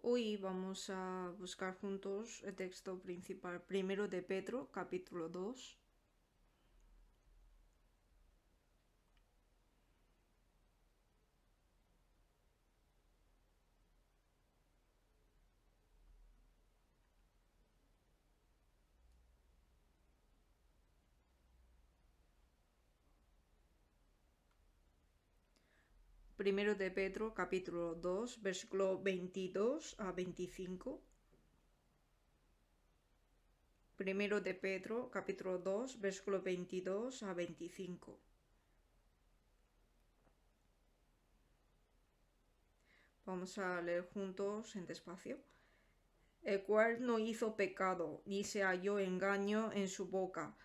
Hoy vamos a buscar juntos el texto principal, primero de Pedro, capítulo 2. Primero de Pedro, capítulo 2, versículo 22 a 25. Primero de Pedro, capítulo 2, versículo 22 a 25. Vamos a leer juntos en despacio. El cual no hizo pecado, ni se halló engaño en su boca,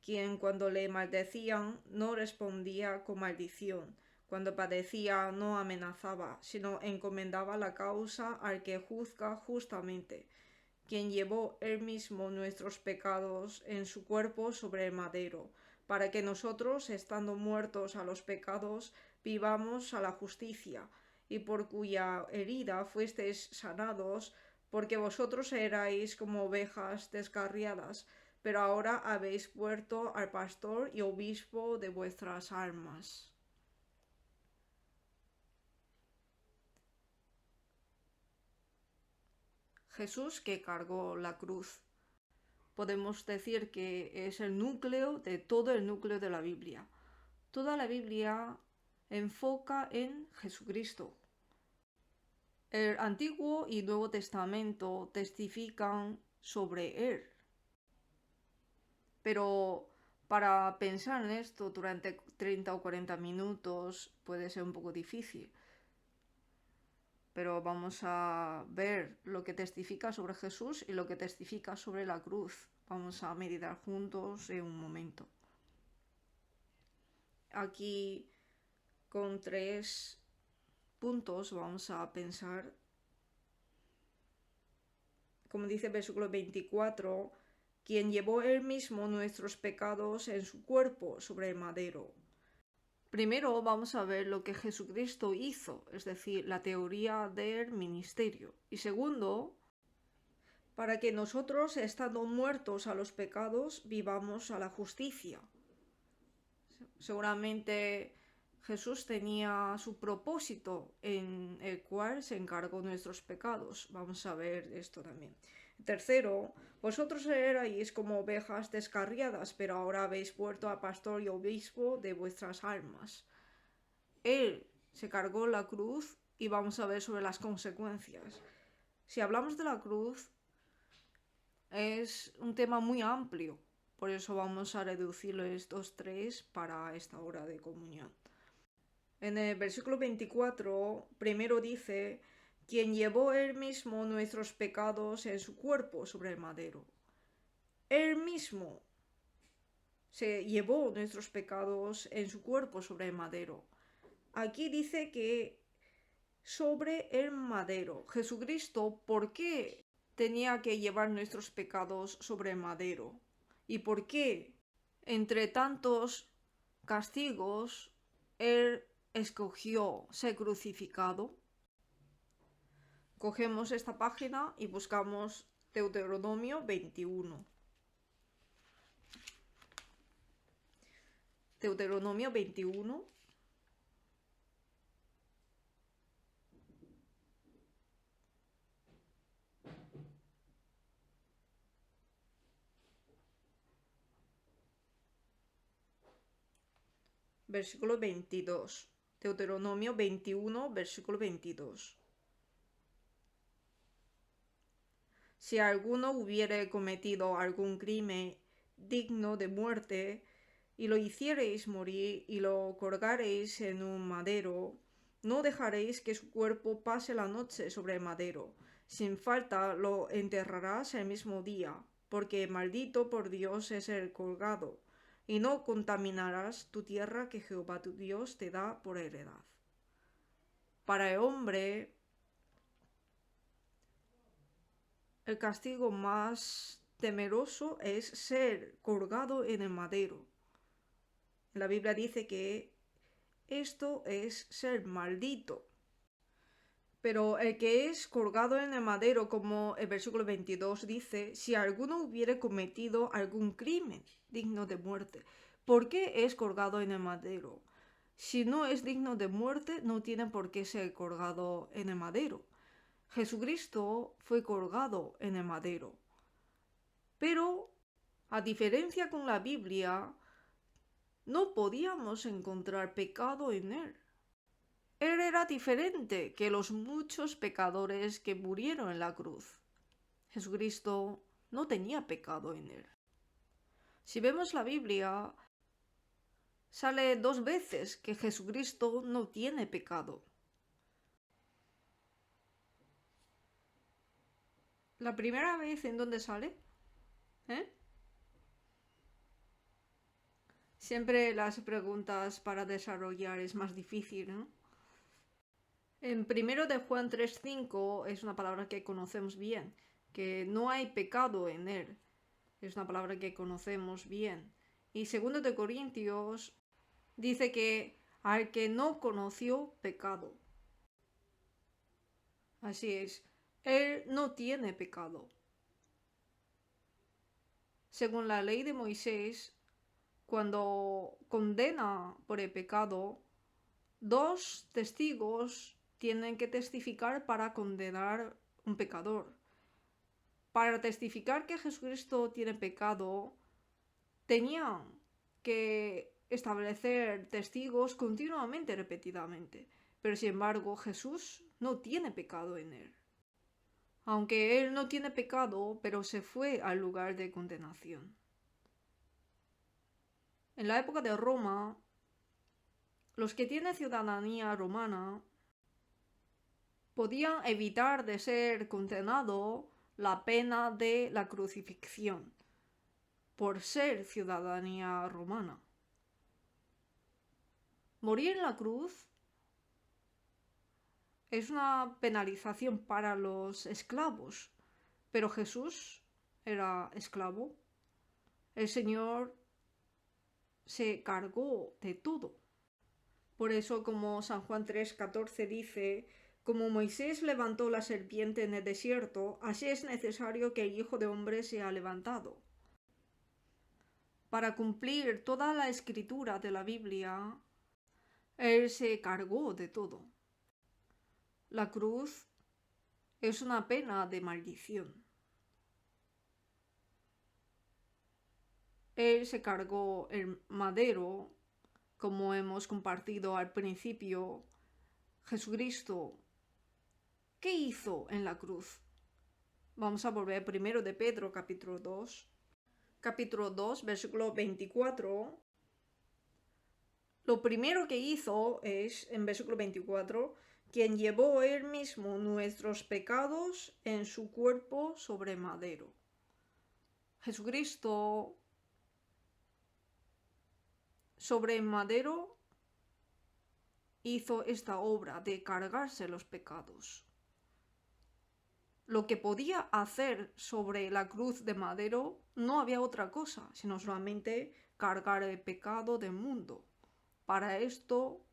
quien cuando le maldecían no respondía con maldición, cuando padecía no amenazaba, sino encomendaba la causa al que juzga justamente, quien llevó él mismo nuestros pecados en su cuerpo sobre el madero, para que nosotros, estando muertos a los pecados, vivamos a la justicia, y por cuya herida fuesteis sanados, porque vosotros erais como ovejas descarriadas, pero ahora habéis vuelto al pastor y obispo de vuestras almas. Jesús que cargó la cruz. Podemos decir que es el núcleo de todo el núcleo de la Biblia. Toda la Biblia enfoca en Jesucristo. El Antiguo y Nuevo Testamento testifican sobre Él. Pero para pensar en esto durante 30 o 40 minutos puede ser un poco difícil. Pero vamos a ver lo que testifica sobre Jesús y lo que testifica sobre la cruz. Vamos a meditar juntos en un momento. Aquí con 3 puntos vamos a pensar, como dice el versículo 24, quien llevó él mismo nuestros pecados en su cuerpo sobre el madero. Primero vamos a ver lo que Jesucristo hizo, es decir, la teoría del ministerio. Y segundo, para que nosotros, estando muertos a los pecados, vivamos a la justicia. Seguramente Jesús tenía su propósito en el cual se encargó nuestros pecados. Vamos a ver esto también. Tercero, vosotros erais como ovejas descarriadas, pero ahora habéis vuelto a pastor y obispo de vuestras almas. Él se cargó la cruz y vamos a ver sobre las consecuencias. Si hablamos de la cruz, es un tema muy amplio. Por eso vamos a reducirlo a estos 3 para esta hora de comunión. En el versículo 24, primero dice, quien llevó él mismo nuestros pecados en su cuerpo sobre el madero. Él mismo se llevó nuestros pecados en su cuerpo sobre el madero. Aquí dice que sobre el madero. Jesucristo, ¿por qué tenía que llevar nuestros pecados sobre el madero? ¿Y por qué, entre tantos castigos, Él escogió ser crucificado? Cogemos esta página y buscamos Deuteronomio 21. Deuteronomio 21. Versículo 22. Deuteronomio 21, versículo 22. Si alguno hubiere cometido algún crimen digno de muerte, y lo hiciereis morir y lo colgareis en un madero, no dejaréis que su cuerpo pase la noche sobre el madero. Sin falta lo enterrarás el mismo día, porque maldito por Dios es el colgado, y no contaminarás tu tierra que Jehová tu Dios te da por heredad. Para el hombre, el castigo más temeroso es ser colgado en el madero. La Biblia dice que esto es ser maldito. Pero el que es colgado en el madero, como el versículo 22 dice, si alguno hubiere cometido algún crimen digno de muerte, ¿por qué es colgado en el madero? Si no es digno de muerte, no tiene por qué ser colgado en el madero. Jesucristo fue colgado en el madero. Pero, a diferencia con la Biblia, no podíamos encontrar pecado en él. Él era diferente que los muchos pecadores que murieron en la cruz. Jesucristo no tenía pecado en él. Si vemos la Biblia, sale 2 veces que Jesucristo no tiene pecado. La primera vez, ¿en dónde sale? Siempre las preguntas para desarrollar es más difícil, ¿no? En 1 Juan 3:5 es una palabra que conocemos bien, que no hay pecado en él. Es una palabra que conocemos bien. Y 2 Corintios dice que al que no conoció pecado. Así es, él no tiene pecado. Según la ley de Moisés, cuando condena por el pecado, 2 testigos tienen que testificar para condenar un pecador. Para testificar que Jesucristo tiene pecado, tenían que establecer testigos continuamente, repetidamente. Pero sin embargo, Jesús no tiene pecado en él. Aunque él no tiene pecado, pero se fue al lugar de condenación. En la época de Roma, los que tienen ciudadanía romana podían evitar de ser condenado la pena de la crucifixión por ser ciudadanía romana. Morir en la cruz es una penalización para los esclavos, pero Jesús era esclavo. El Señor se cargó de todo. Por eso, como San Juan 3:14 dice, como Moisés levantó la serpiente en el desierto, así es necesario que el Hijo de Hombre sea levantado. Para cumplir toda la escritura de la Biblia, Él se cargó de todo. La cruz es una pena de maldición. Él se cargó el madero, como hemos compartido al principio. Jesucristo, ¿qué hizo en la cruz? Vamos a volver primero de Pedro, capítulo 2. Capítulo 2, versículo 24. Lo primero que hizo es, en versículo 24, quien llevó él mismo nuestros pecados en su cuerpo sobre madero. Jesucristo sobre madero hizo esta obra de cargarse los pecados. Lo que podía hacer sobre la cruz de madero no había otra cosa, sino solamente cargar el pecado del mundo. Para esto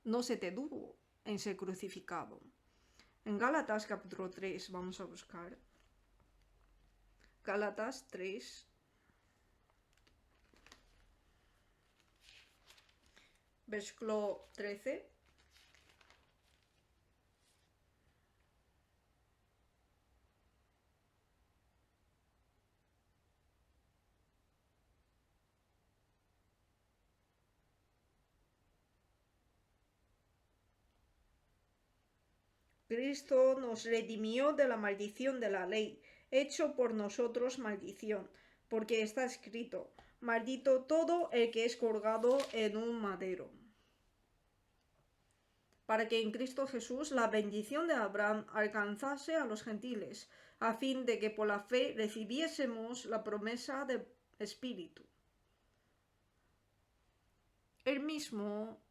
no se detuvo en ser crucificado. En Gálatas capítulo 3 vamos a buscar. Gálatas 3. Versículo 13. Cristo nos redimió de la maldición de la ley, hecho por nosotros maldición, porque está escrito, maldito todo el que es colgado en un madero. Para que en Cristo Jesús la bendición de Abraham alcanzase a los gentiles, a fin de que por la fe recibiésemos la promesa del Espíritu. Él mismo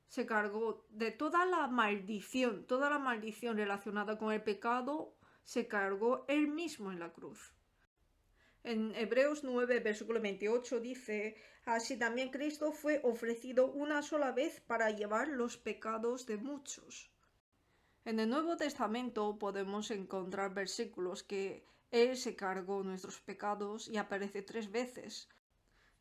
se cargó de toda la maldición relacionada con el pecado, se cargó él mismo en la cruz. En Hebreos 9, versículo 28 dice, así también Cristo fue ofrecido una sola vez para llevar los pecados de muchos. En el Nuevo Testamento podemos encontrar versículos que Él se cargó nuestros pecados y aparece 3 veces,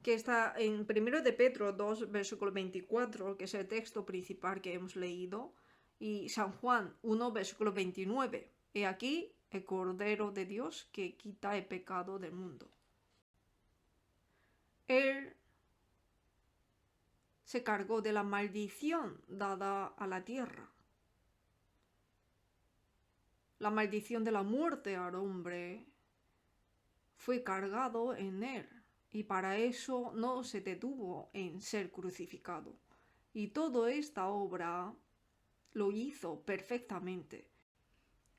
que está en 1 de Pedro 2, versículo 24, que es el texto principal que hemos leído, y San Juan 1, versículo 29. He aquí el Cordero de Dios que quita el pecado del mundo. Él se cargó de la maldición dada a la tierra. La maldición de la muerte al hombre fue cargado en él, y para eso no se detuvo en ser crucificado. Y toda esta obra lo hizo perfectamente.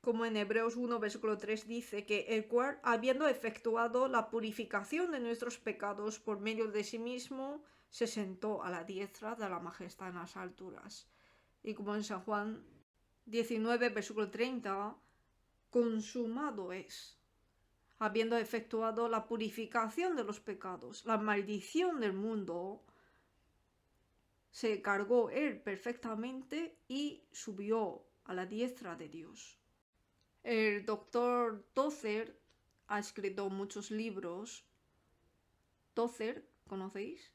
Como en Hebreos 1, versículo 3 dice que el cual, habiendo efectuado la purificación de nuestros pecados por medio de sí mismo, se sentó a la diestra de la majestad en las alturas. Y como en San Juan 19, versículo 30, consumado es. Habiendo efectuado la purificación de los pecados, la maldición del mundo, se cargó él perfectamente y subió a la diestra de Dios. El doctor Tozer ha escrito muchos libros. Tozer, ¿conocéis?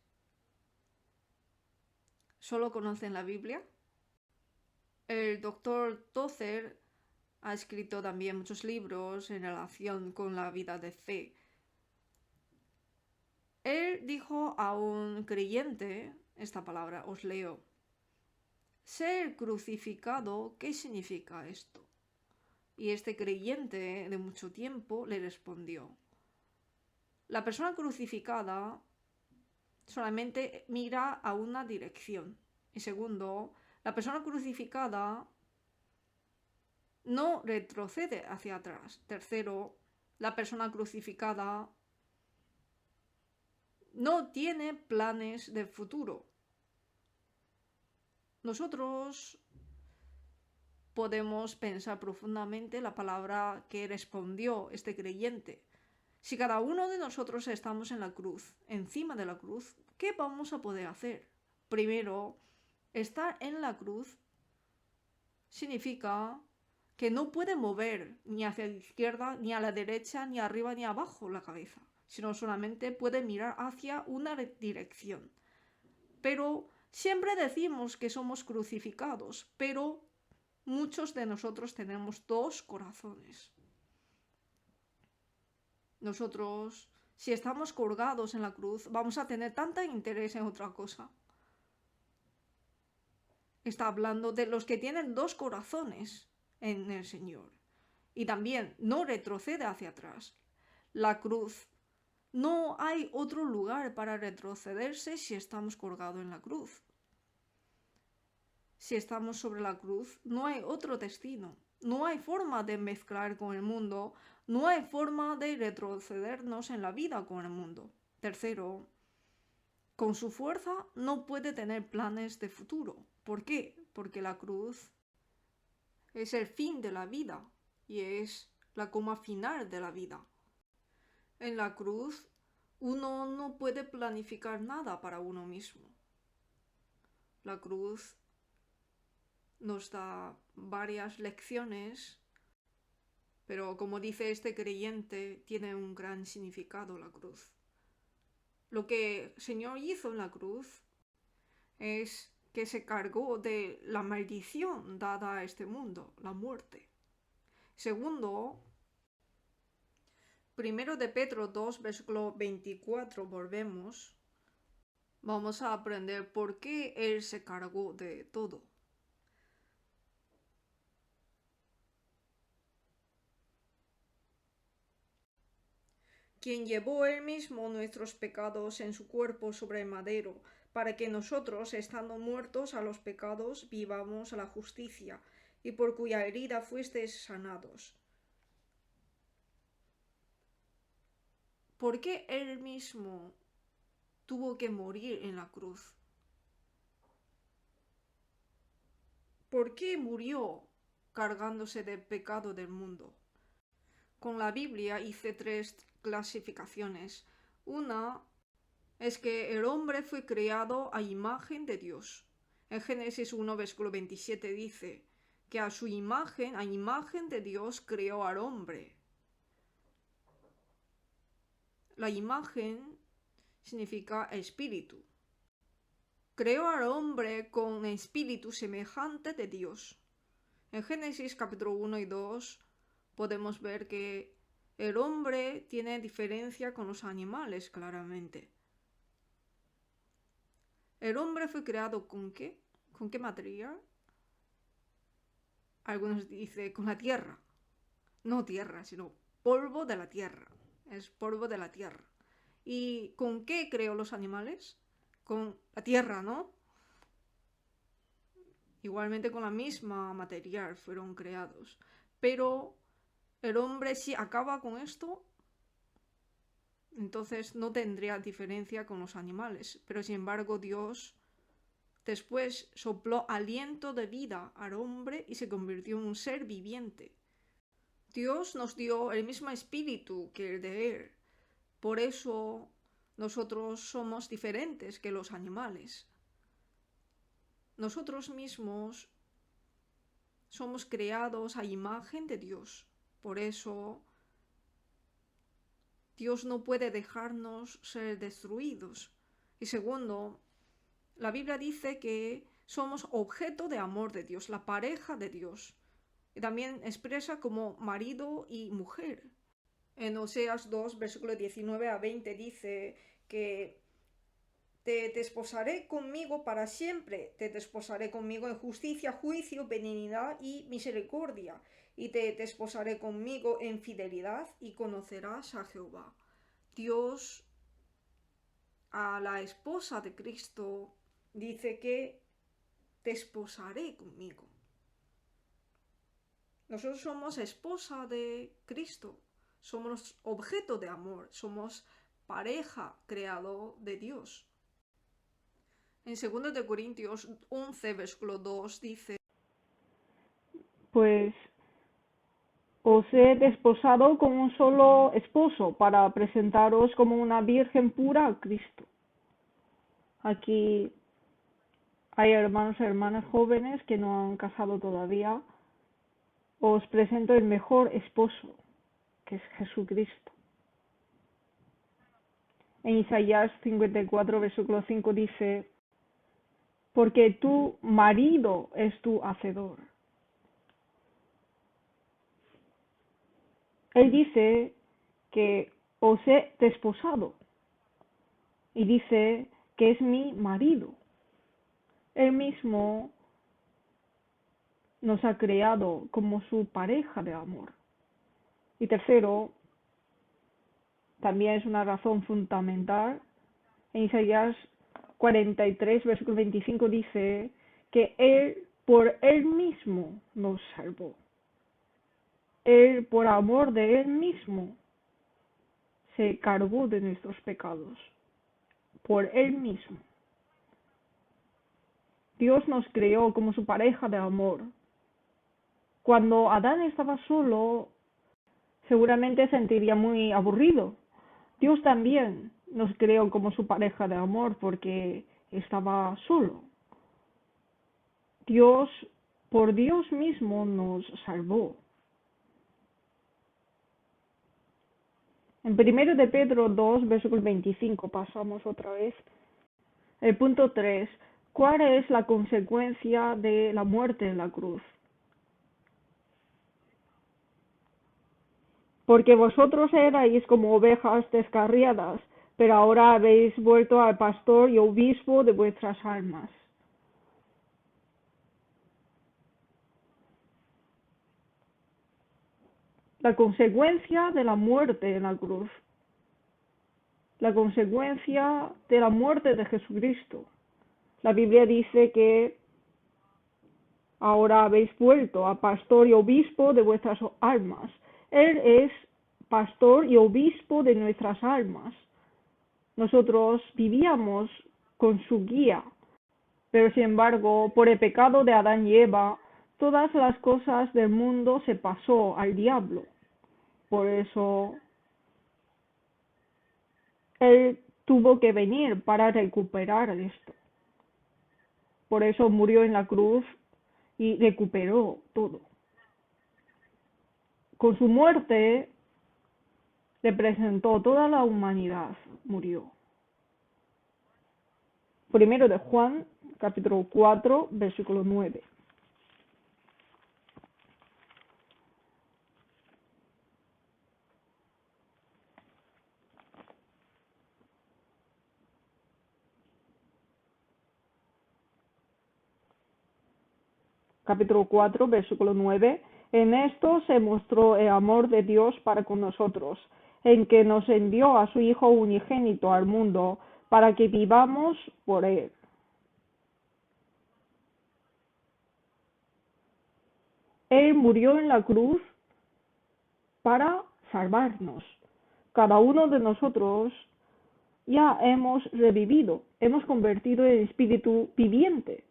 ¿Solo conocen la Biblia? El doctor Tozer ha escrito también muchos libros en relación con la vida de fe. Él dijo a un creyente, esta palabra os leo, ser crucificado, ¿qué significa esto? Y este creyente de mucho tiempo le respondió, la persona crucificada solamente mira a una dirección. Y segundo, la persona crucificada no retrocede hacia atrás. Tercero, la persona crucificada no tiene planes de futuro. Nosotros podemos pensar profundamente la palabra que respondió este creyente. Si cada uno de nosotros estamos en la cruz, encima de la cruz, ¿qué vamos a poder hacer? Primero, estar en la cruz significa que no puede mover ni hacia la izquierda, ni a la derecha, ni arriba, ni abajo la cabeza, sino solamente puede mirar hacia una dirección. Pero siempre decimos que somos crucificados, pero muchos de nosotros tenemos 2 corazones. Nosotros, si estamos colgados en la cruz, vamos a tener tanto interés en otra cosa. Está hablando de los que tienen 2 corazones en el Señor. Y también no retrocede hacia atrás. La cruz, no hay otro lugar para retrocederse si estamos colgados en la cruz. Si estamos sobre la cruz, no hay otro destino. No hay forma de mezclar con el mundo. No hay forma de retrocedernos en la vida con el mundo. Tercero, con su fuerza no puede tener planes de futuro. ¿Por qué? Porque la cruz es el fin de la vida y es la coma final de la vida. En la cruz uno no puede planificar nada para uno mismo. La cruz nos da varias lecciones, pero como dice este creyente, tiene un gran significado la cruz. Lo que el Señor hizo en la cruz es que se cargó de la maldición dada a este mundo, la muerte. Segundo, 1 de Pedro 2, versículo 24, volvemos. Vamos a aprender por qué Él se cargó de todo. Quien llevó Él mismo nuestros pecados en su cuerpo sobre el madero, para que nosotros, estando muertos a los pecados, vivamos a la justicia, y por cuya herida fuisteis sanados. ¿Por qué Él mismo tuvo que morir en la cruz? ¿Por qué murió cargándose del pecado del mundo? Con la Biblia hice 3 clasificaciones. Una es que el hombre fue creado a imagen de Dios. En Génesis 1, versículo 27 dice que a su imagen, a imagen de Dios, creó al hombre. La imagen significa espíritu. Creó al hombre con espíritu semejante de Dios. En Génesis capítulo 1 y 2 podemos ver que el hombre tiene diferencia con los animales, claramente. ¿El hombre fue creado con qué? ¿Con qué material? Algunos dicen con la tierra. No tierra, sino polvo de la tierra. Es polvo de la tierra. ¿Y con qué creó los animales? Con la tierra, ¿no? Igualmente con la misma material fueron creados. Pero el hombre, si acaba con esto, entonces no tendría diferencia con los animales. Pero sin embargo Dios después sopló aliento de vida al hombre y se convirtió en un ser viviente. Dios nos dio el mismo espíritu que el de Él. Por eso nosotros somos diferentes que los animales. Nosotros mismos somos creados a imagen de Dios. Por eso Dios no puede dejarnos ser destruidos. Y segundo, la Biblia dice que somos objeto de amor de Dios, la pareja de Dios. Y también expresa como marido y mujer. En Oseas 2, versículo 19 a 20 dice que te desposaré conmigo para siempre, te desposaré conmigo en justicia, juicio, benignidad y misericordia, y te desposaré conmigo en fidelidad y conocerás a Jehová. Dios a la esposa de Cristo dice que te esposaré conmigo. Nosotros somos esposa de Cristo, somos objeto de amor, somos pareja creado de Dios. En 2 de Corintios 11, versículo 2 dice: Pues os he desposado con un solo esposo para presentaros como una virgen pura a Cristo. Aquí hay hermanos y hermanas jóvenes que no han casado todavía. Os presento el mejor esposo, que es Jesucristo. En Isaías 54, versículo 5 dice: porque tu marido es tu hacedor. Él dice que os he desposado y dice que es mi marido. Él mismo nos ha creado como su pareja de amor. Y tercero, también es una razón fundamental, en Isaías 43, versículo 25 dice que Él por Él mismo nos salvó. Él por amor de Él mismo se cargó de nuestros pecados. Por Él mismo. Dios nos creó como su pareja de amor. Cuando Adán estaba solo, seguramente sentiría muy aburrido. Dios también nos creó como su pareja de amor porque estaba solo. Dios, por Dios mismo, nos salvó. En 1 de Pedro 2, versículo 25, pasamos otra vez. El punto 3. ¿Cuál es la consecuencia de la muerte en la cruz? Porque vosotros erais como ovejas descarriadas, pero ahora habéis vuelto al pastor y obispo de vuestras almas. La consecuencia de la muerte en la cruz. La consecuencia de la muerte de Jesucristo. La Biblia dice que ahora habéis vuelto a pastor y obispo de vuestras almas. Él es pastor y obispo de nuestras almas. Nosotros vivíamos con su guía, pero sin embargo, por el pecado de Adán y Eva, todas las cosas del mundo se pasó al diablo. Por eso Él tuvo que venir para recuperar esto. Por eso murió en la cruz y recuperó todo. Con su muerte representó toda la humanidad, murió. Primero de Juan, capítulo 4, versículo 9. Capítulo 4, versículo 9. En esto se mostró el amor de Dios para con nosotros, en que nos envió a su Hijo unigénito al mundo, para que vivamos por él. Él murió en la cruz para salvarnos. Cada uno de nosotros ya hemos revivido, hemos convertido en espíritu viviente.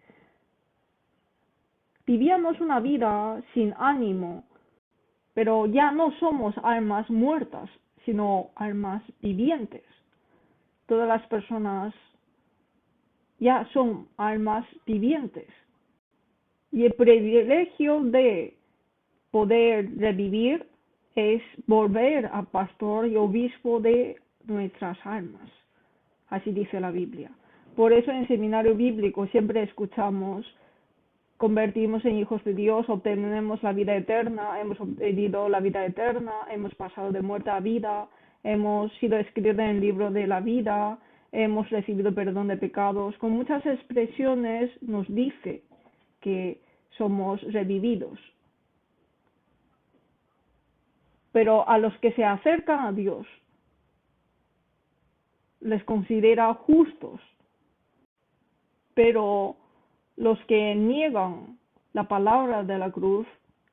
Vivíamos una vida sin ánimo, pero ya no somos almas muertas, sino almas vivientes. Todas las personas ya son almas vivientes. Y el privilegio de poder revivir es volver a pastor y obispo de nuestras almas. Así dice la Biblia. Por eso en el seminario bíblico siempre escuchamos: convertimos en hijos de Dios, obtenemos la vida eterna, hemos obtenido la vida eterna, hemos pasado de muerte a vida, hemos sido escritos en el libro de la vida, hemos recibido perdón de pecados. Con muchas expresiones nos dice que somos revividos. Pero a los que se acercan a Dios les considera justos, pero los que niegan la palabra de la cruz,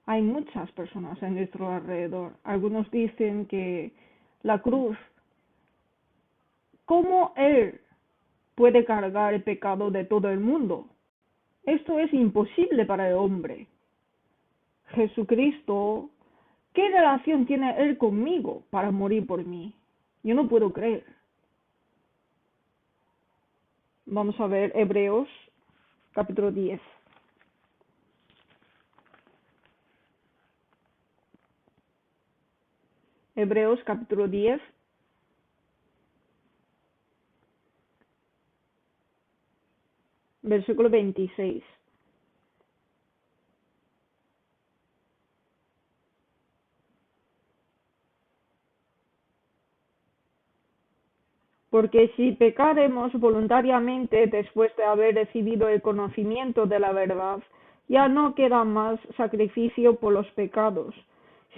hay muchas personas en nuestro alrededor. Algunos dicen que la cruz, ¿cómo Él puede cargar el pecado de todo el mundo? Esto es imposible para el hombre. Jesucristo, ¿qué relación tiene Él conmigo para morir por mí? Yo no puedo creer. Vamos a ver Hebreos capítulo 10. Hebreos capítulo 10, versículo 26. Porque si pecaremos voluntariamente después de haber recibido el conocimiento de la verdad, ya no queda más sacrificio por los pecados,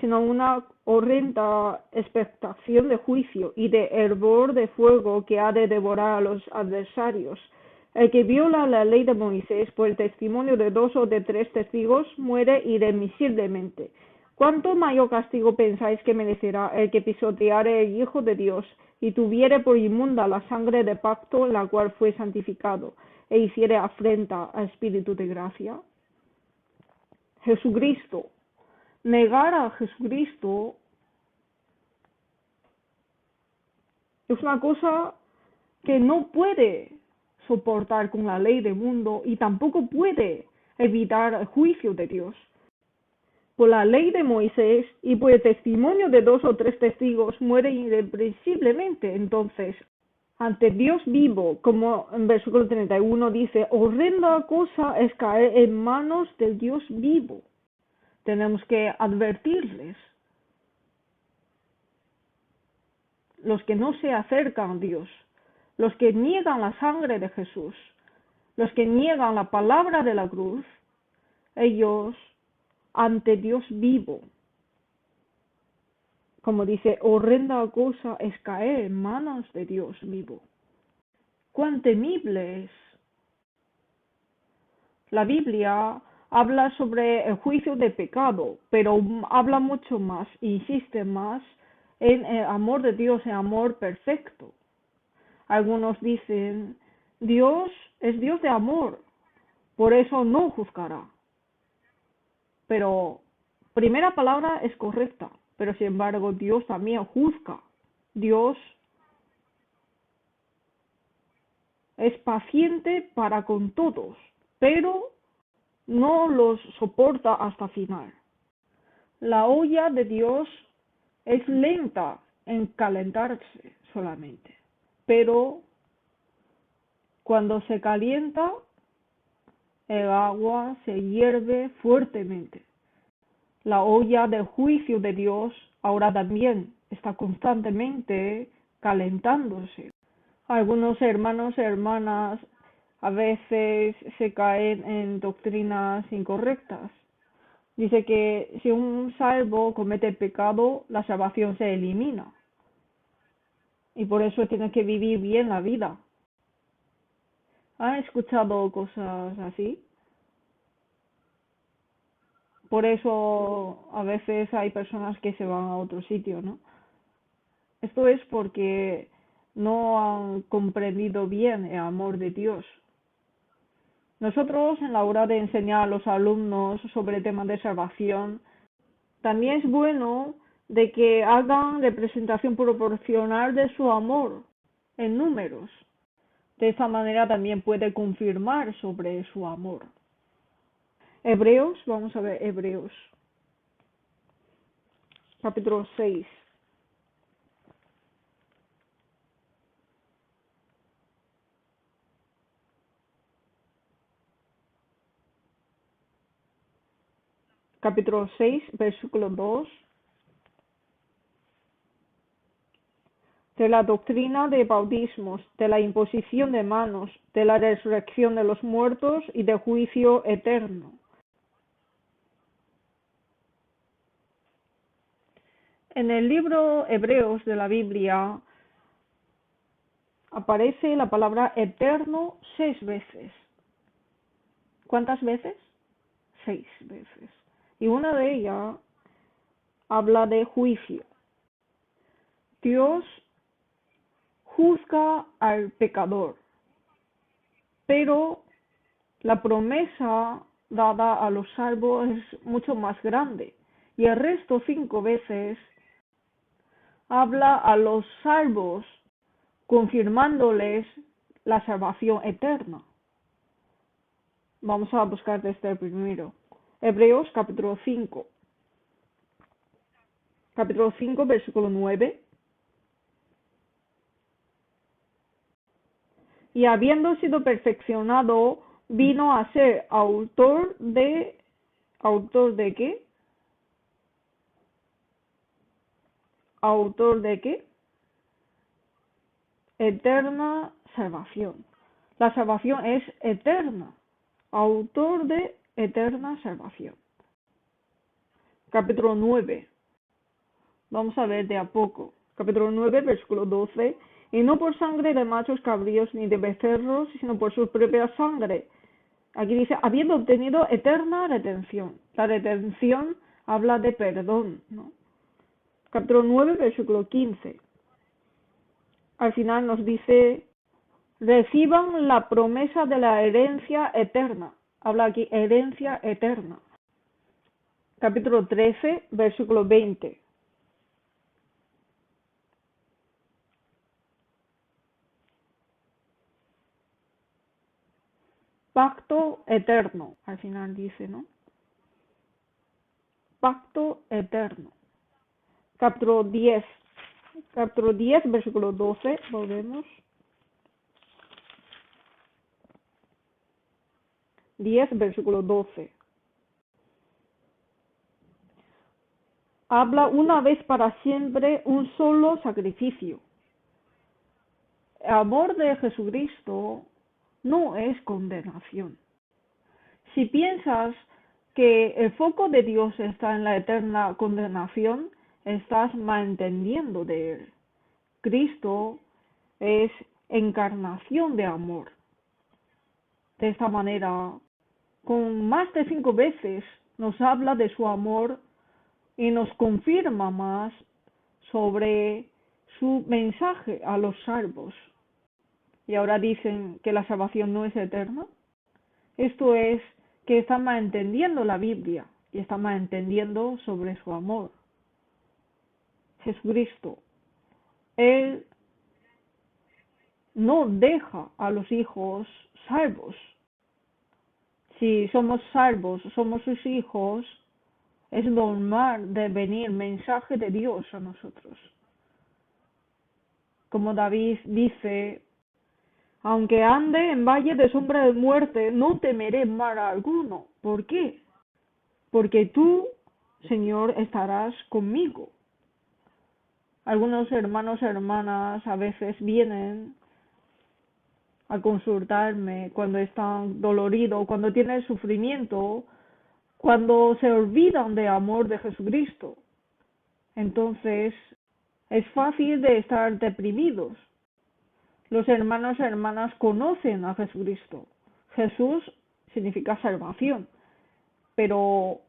sino una horrenda expectación de juicio y de hervor de fuego que ha de devorar a los adversarios. El que viola la ley de Moisés por el testimonio de 2 o de 3 testigos muere irremisiblemente. ¿Cuánto mayor castigo pensáis que merecerá el que pisoteare el Hijo de Dios y tuviere por inmunda la sangre de pacto en la cual fue santificado, e hiciere afrenta al Espíritu de gracia? Jesucristo. Negar a Jesucristo es una cosa que no puede soportar con la ley del mundo y tampoco puede evitar el juicio de Dios. Por la ley de Moisés y por el testimonio de 2 o 3 testigos muere irreprensiblemente. Entonces, ante Dios vivo, como en versículo 31 dice, horrenda cosa es caer en manos del Dios vivo. Tenemos que advertirles. Los que no se acercan a Dios, los que niegan la sangre de Jesús, los que niegan la palabra de la cruz, ellos ante Dios vivo, como dice, horrenda cosa es caer en manos de Dios vivo. ¡Cuán temible es! La Biblia habla sobre el juicio de pecado, pero habla mucho más, insiste más en el amor de Dios, el amor perfecto. Algunos dicen, Dios es Dios de amor, por eso no juzgará. Pero primera palabra es correcta, pero sin embargo Dios también juzga. Dios es paciente para con todos, pero no los soporta hasta final. La olla de Dios es lenta en calentarse solamente, pero cuando se calienta, el agua se hierve fuertemente. La olla del juicio de Dios ahora también está constantemente calentándose. Algunos hermanos y hermanas a veces se caen en doctrinas incorrectas. Dice que si un salvo comete pecado, la salvación se elimina. Y por eso tiene que vivir bien la vida. ¿Han escuchado cosas así? Por eso a veces hay personas que se van a otro sitio, ¿no? Esto es porque no han comprendido bien el amor de Dios. Nosotros, en la hora de enseñar a los alumnos sobre temas de salvación, también es bueno de que hagan representación proporcional de su amor en números. De esta manera también puede confirmar sobre su amor. Hebreos, vamos a ver Hebreos, capítulo 6. Capítulo 6, versículo 2. De la doctrina de bautismos, de la imposición de manos, de la resurrección de los muertos y de juicio eterno. En el libro Hebreos de la Biblia aparece la palabra eterno 6 veces. ¿Cuántas veces? 6 veces. Y una de ellas habla de juicio. Dios juzga al pecador, pero la promesa dada a los salvos es mucho más grande. Y el resto 5 veces habla a los salvos, confirmándoles la salvación eterna. Vamos a buscar desde el primero. Hebreos capítulo 5. Capítulo 5, versículo 9. Y habiendo sido perfeccionado, vino a ser autor de qué? ¿Autor de qué? Eterna salvación. La salvación es eterna. Autor de eterna salvación. Capítulo 9. Vamos a ver de a poco. Capítulo 9, versículo 12. Y no por sangre de machos cabríos ni de becerros, sino por su propia sangre. Aquí dice, habiendo obtenido eterna redención. La redención habla de perdón, ¿no? Capítulo 9, versículo 15. Al final nos dice, reciban la promesa de la herencia eterna. Habla aquí, herencia eterna. Capítulo 13, versículo 20. Pacto eterno, al final dice, ¿no? Pacto eterno. Capítulo 10, versículo 12, volvemos. 10, versículo 12. Habla una vez para siempre un solo sacrificio. El amor de Jesucristo no es condenación. Si piensas que el foco de Dios está en la eterna condenación, estás malentendiendo de él. Cristo es encarnación de amor. De esta manera, con más de 5 veces nos habla de su amor y nos confirma más sobre su mensaje a los salvos. Y ahora dicen que la salvación no es eterna. Esto es que están malentendiendo la Biblia y están malentendiendo sobre su amor. Jesucristo, Él no deja a los hijos salvos. Si somos salvos, somos sus hijos, es normal de venir mensaje de Dios a nosotros. Como David dice, aunque ande en valle de sombra de muerte, no temeré mal alguno. ¿Por qué? Porque tú, Señor, estarás conmigo. Algunos hermanos y hermanas a veces vienen a consultarme cuando están doloridos, cuando tienen sufrimiento, cuando se olvidan del amor de Jesucristo. Entonces, es fácil de estar deprimidos. Los hermanos y hermanas conocen a Jesucristo. Jesús significa salvación, pero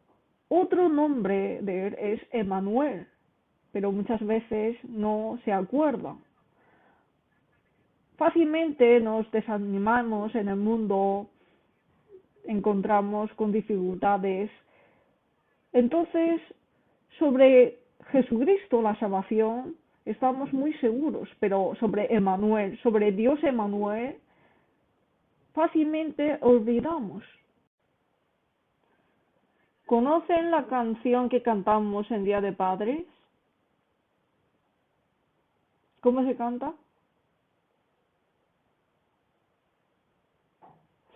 otro nombre de él es Emmanuel, pero muchas veces no se acuerdan. Fácilmente nos desanimamos en el mundo, encontramos con dificultades. Entonces, sobre Jesucristo, la salvación, estamos muy seguros, pero sobre Emmanuel, sobre Dios Emmanuel, fácilmente olvidamos. ¿Conocen la canción que cantamos en Día de Padres? ¿Cómo se canta?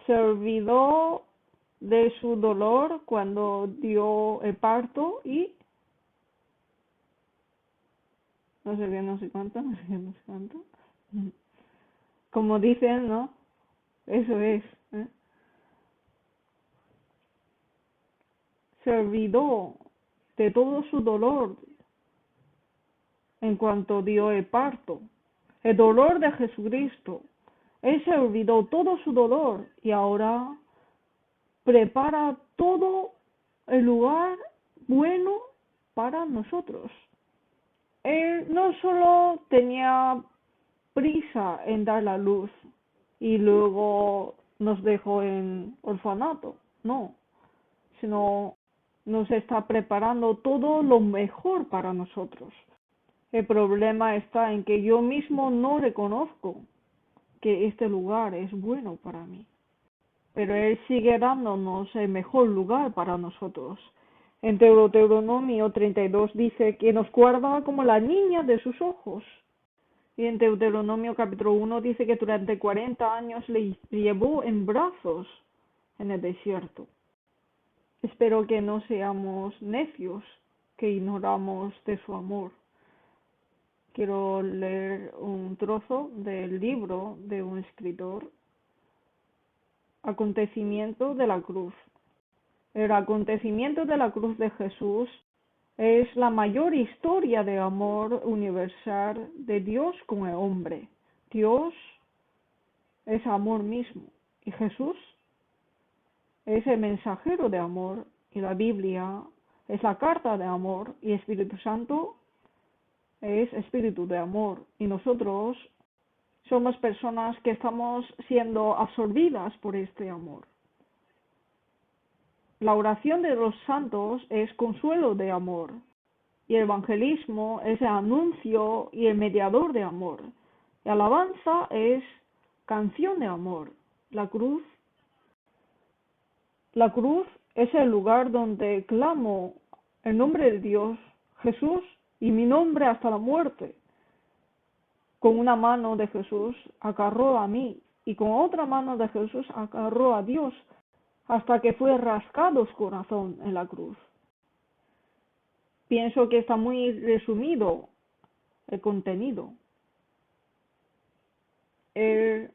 Se olvidó de su dolor cuando dio el parto y no sé qué, no se canta, no sé qué, no se canta. Como dicen, ¿no? Eso es. ¿eh? Se olvidó de todo su dolor en cuanto dio el parto. El dolor de Jesucristo. Él se olvidó todo su dolor y ahora prepara todo el lugar bueno para nosotros. Él no solo tenía prisa en dar la luz y luego nos dejó en orfanato, no, sino nos está preparando todo lo mejor para nosotros. El problema está en que yo mismo no reconozco que este lugar es bueno para mí. Pero Él sigue dándonos el mejor lugar para nosotros. En Deuteronomio 32 dice que nos guarda como la niña de sus ojos. Y en Deuteronomio capítulo 1 dice que durante 40 años le llevó en brazos en el desierto. Espero que no seamos necios, que ignoramos de su amor. Quiero leer un trozo del libro de un escritor, Acontecimiento de la Cruz. El acontecimiento de la cruz de Jesús es la mayor historia de amor universal de Dios con el hombre. Dios es amor mismo y Jesús es el mensajero de amor y la Biblia es la carta de amor y Espíritu Santo es espíritu de amor y nosotros somos personas que estamos siendo absorbidas por este amor. La oración de los santos es consuelo de amor y el evangelismo es el anuncio y el mediador de amor. Y alabanza es canción de amor. La cruz es el lugar donde clamo el nombre de Dios, Jesús, y mi nombre hasta la muerte. Con una mano de Jesús agarró a mí y con otra mano de Jesús agarró a Dios hasta que fue rascado su corazón en la cruz. Pienso que está muy resumido el contenido. Él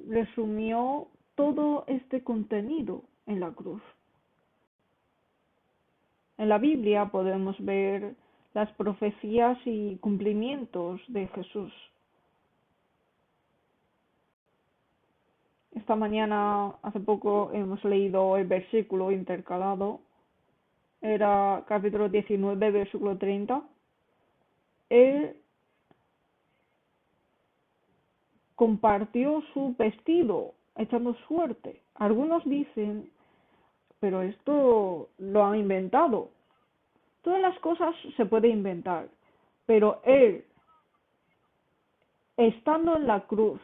resumió todo este contenido en la cruz. En la Biblia podemos ver las profecías y cumplimientos de Jesús. Esta mañana, hace poco, hemos leído el versículo intercalado. Era capítulo 19, versículo 30. Él compartió su vestido echando suerte. Algunos dicen, pero esto lo han inventado. Todas las cosas se pueden inventar, pero él estando en la cruz,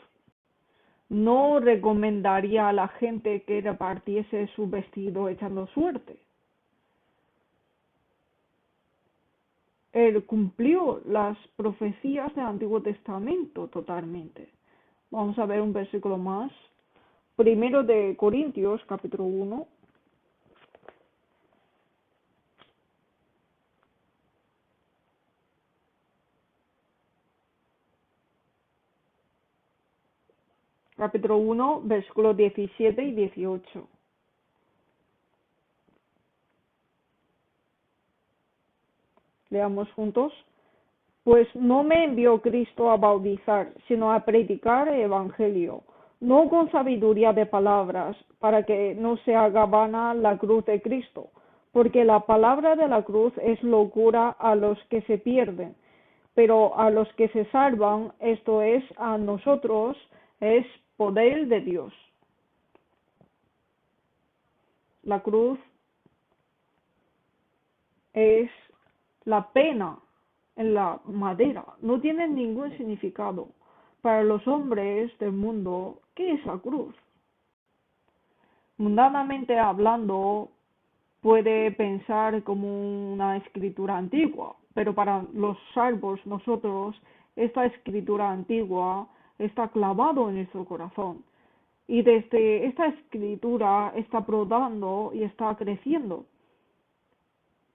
no recomendaría a la gente que repartiese su vestido echando suerte. Él cumplió las profecías del Antiguo Testamento totalmente. Vamos a ver un versículo más. Primero de Corintios, capítulo 1. Capítulo 1, versículos 17 y 18. Leamos juntos. Pues no me envió Cristo a bautizar, sino a predicar el Evangelio, no con sabiduría de palabras, para que no se haga vana la cruz de Cristo, porque la palabra de la cruz es locura a los que se pierden, pero a los que se salvan, esto es, a nosotros, es poder de Dios. La cruz es la pena en la madera, no tiene ningún significado. Para los hombres del mundo, ¿qué es la cruz? Mundanamente hablando, puede pensar como una escritura antigua, pero para los salvos, nosotros, esta escritura antigua está clavado en nuestro corazón. Y desde esta escritura está brotando y está creciendo,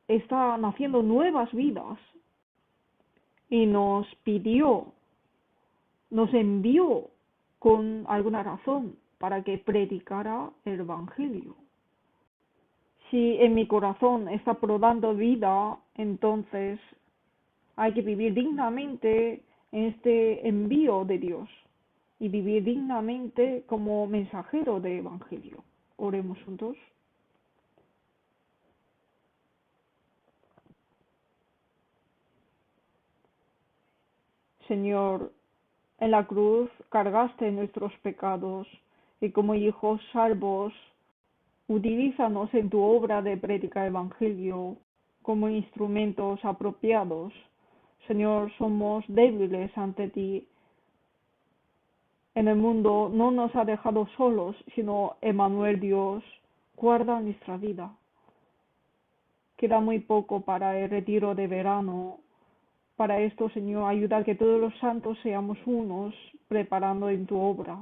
está naciendo nuevas vidas y nos pidió, nos envió con alguna razón para que predicara el Evangelio. Si en mi corazón está brotando vida, entonces hay que vivir dignamente en este envío de Dios y vivir dignamente como mensajero del Evangelio. Oremos juntos. Señor, en la cruz cargaste nuestros pecados y como hijos salvos, utilízanos en tu obra de predicar evangelio como instrumentos apropiados. Señor, somos débiles ante ti. En el mundo no nos ha dejado solos, sino Emmanuel Dios, guarda nuestra vida. Queda muy poco para el retiro de verano. Para esto, Señor, ayuda a que todos los santos seamos unos, preparando en tu obra.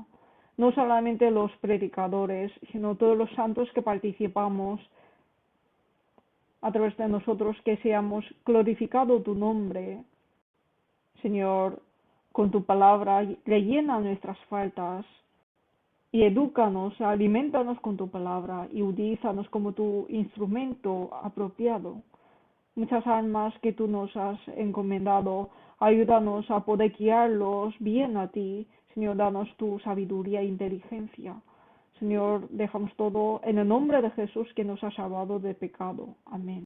No solamente los predicadores, sino todos los santos que participamos a través de nosotros, que seamos glorificado tu nombre. Señor, con tu palabra rellena nuestras faltas y edúcanos, alimentanos con tu palabra y utilízanos como tu instrumento apropiado. Muchas almas que tú nos has encomendado, ayúdanos a poder guiarlos bien a ti. Señor, danos tu sabiduría e inteligencia. Señor, dejamos todo en el nombre de Jesús que nos ha salvado de pecado. Amén.